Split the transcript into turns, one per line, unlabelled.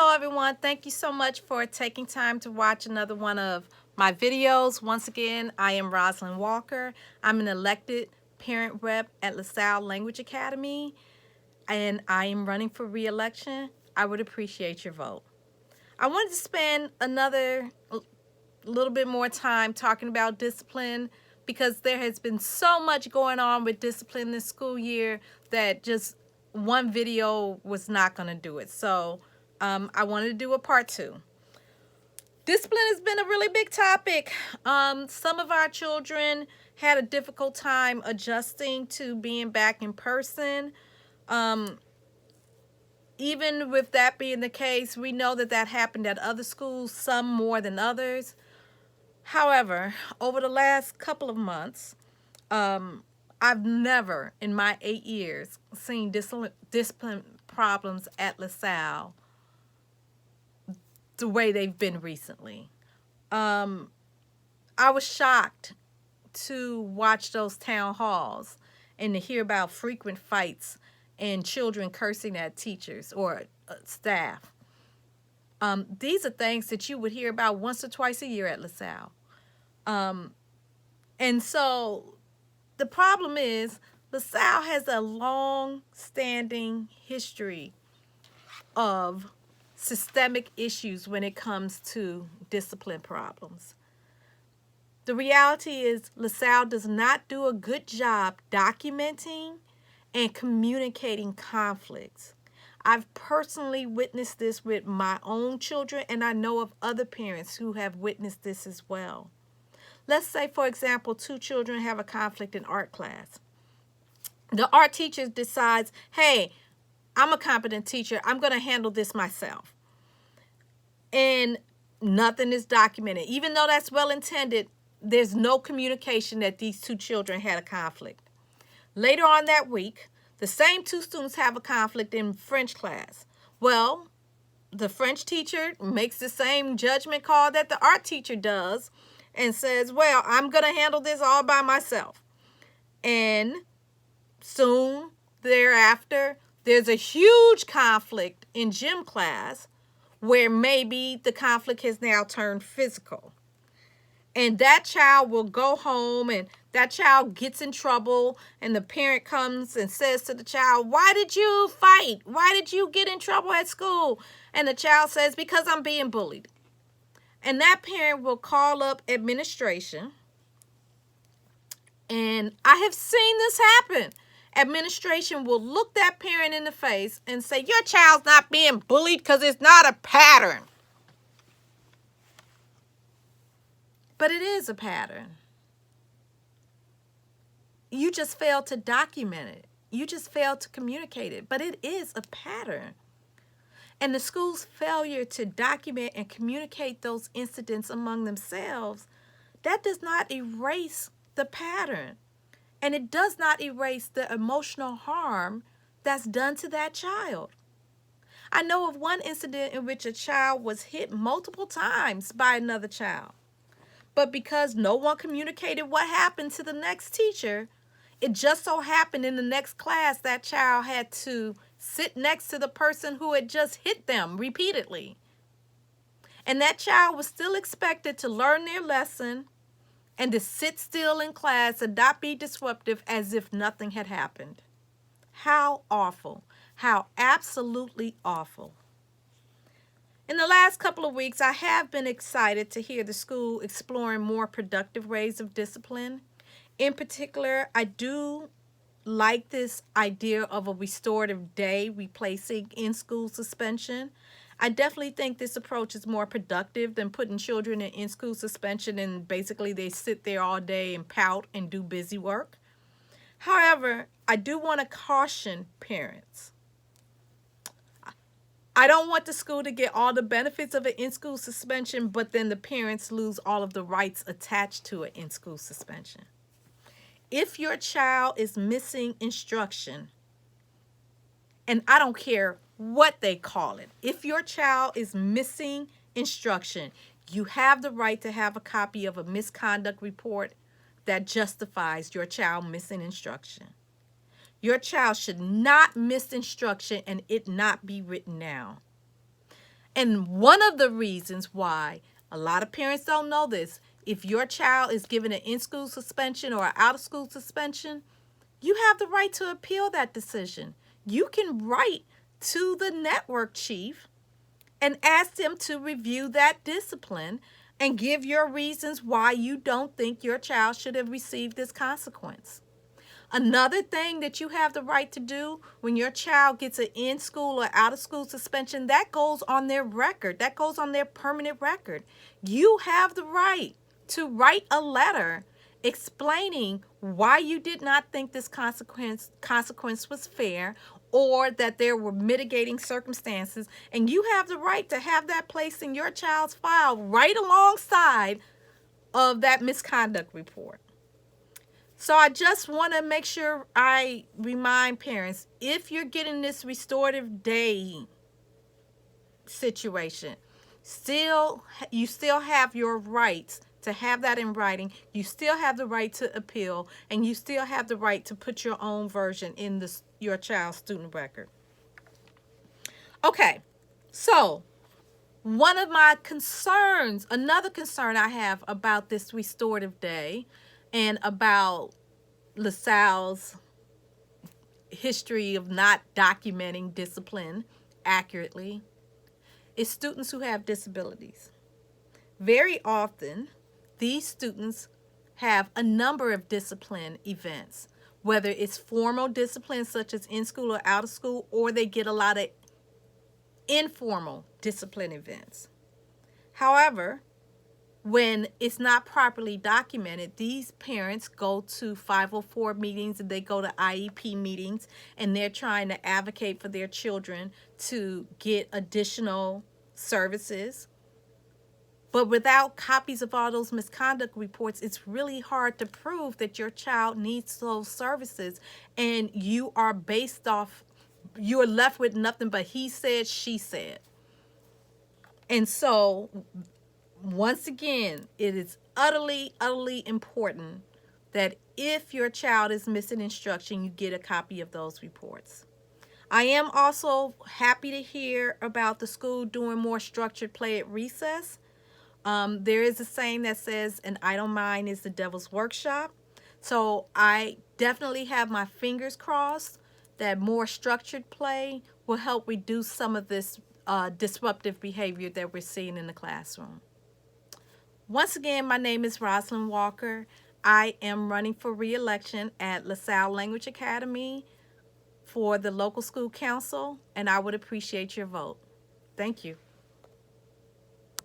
Hello everyone, thank you so much for taking time to watch another one of my videos. Once again, I am Rosalind Walker. I'm an elected parent rep at LaSalle Language Academy, and I am running for re-election. I would appreciate your vote. I wanted to spend another little bit more time talking about discipline because there has been so much going on with discipline this school year that just one video was not going to do it. So I wanted to do a part 2. Discipline has been a really big topic. Some of our children had a difficult time adjusting to being back in person. Even with that being the case, we know that that happened at other schools, some more than others. However, over the last couple of months, I've never in my 8 years seen discipline problems at LaSalle the way they've been recently. I was shocked to watch those town halls and to hear about frequent fights and children cursing at teachers or staff. These are things that you would hear about once or twice a year at LaSalle. And so the problem is LaSalle has a long-standing history of systemic issues when it comes to discipline problems. The reality is LaSalle does not do a good job documenting and communicating conflicts. I've personally witnessed this with my own children, and I know of other parents who have witnessed this as well. Let's say, for example, 2 children have a conflict in art class. The art teacher decides, hey, I'm a competent teacher. I'm going to handle this myself. And nothing is documented. Even though that's well intended, there's no communication that these 2 children had a conflict. Later on that week, the same 2 students have a conflict in French class. Well, the French teacher makes the same judgment call that the art teacher does and says, well, I'm going to handle this all by myself. And soon thereafter, there's a huge conflict in gym class where maybe the conflict has now turned physical. And that child will go home and that child gets in trouble, and the parent comes and says to the child, why did you fight? Why did you get in trouble at school? And the child says, because I'm being bullied. And that parent will call up administration. And I have seen this happen. Administration will look that parent in the face and say, your child's not being bullied because it's not a pattern. But it is a pattern. You just failed to document it. You just failed to communicate it. But it is a pattern. And the school's failure to document and communicate those incidents among themselves, that does not erase the pattern. And it does not erase the emotional harm that's done to that child. I know of one incident in which a child was hit multiple times by another child. But because no one communicated what happened to the next teacher, it just so happened in the next class that child had to sit next to the person who had just hit them repeatedly. And that child was still expected to learn their lesson and to sit still in class and not be disruptive as if nothing had happened. How awful. How absolutely awful. In the last couple of weeks, I have been excited to hear the school exploring more productive ways of discipline. In particular, I do like this idea of a restorative day replacing in-school suspension. I definitely think this approach is more productive than putting children in in-school suspension and basically they sit there all day and pout and do busy work. However, I do want to caution parents. I don't want the school to get all the benefits of an in-school suspension, but then the parents lose all of the rights attached to an in-school suspension. If your child is missing instruction, and I don't care what they call it, if your child is missing instruction, you have the right to have a copy of a misconduct report that justifies your child missing instruction. Your child should not miss instruction and it not be written down. And one of the reasons why a lot of parents don't know this, if your child is given an in-school suspension or an out-of-school suspension, you have the right to appeal that decision. You can write to the network chief and ask them to review that discipline and give your reasons why you don't think your child should have received this consequence. Another thing that you have the right to do when your child gets an in-school or out-of-school suspension, that goes on their record. That goes on their permanent record. You have the right to write a letter explaining why you did not think this consequence was fair, or that there were mitigating circumstances, and you have the right to have that placed in your child's file right alongside of that misconduct report. So I just want to make sure I remind parents, if you're getting this restorative day situation, you still have your rights to have that in writing. You still have the right to appeal, and you still have the right to put your own version in your child's student record. Okay, so one of my concerns, another concern I have about this restorative day and about LaSalle's history of not documenting discipline accurately, is students who have disabilities. Very often, these students have a number of discipline events, whether it's formal discipline such as in school or out of school, or they get a lot of informal discipline events. However, when it's not properly documented, these parents go to 504 meetings and they go to IEP meetings, and they're trying to advocate for their children to get additional services. But without copies of all those misconduct reports, it's really hard to prove that your child needs those services, and you are left with nothing but he said, she said. And so, once again, it is utterly, utterly important that if your child is missing instruction, you get a copy of those reports. I am also happy to hear about the school doing more structured play at recess. There is a saying that says, an idle mind is the devil's workshop. So I definitely have my fingers crossed that more structured play will help reduce some of this disruptive behavior that we're seeing in the classroom. Once again, my name is Rosalind Walker. I am running for re-election at LaSalle Language Academy for the local school council, and I would appreciate your vote. Thank you.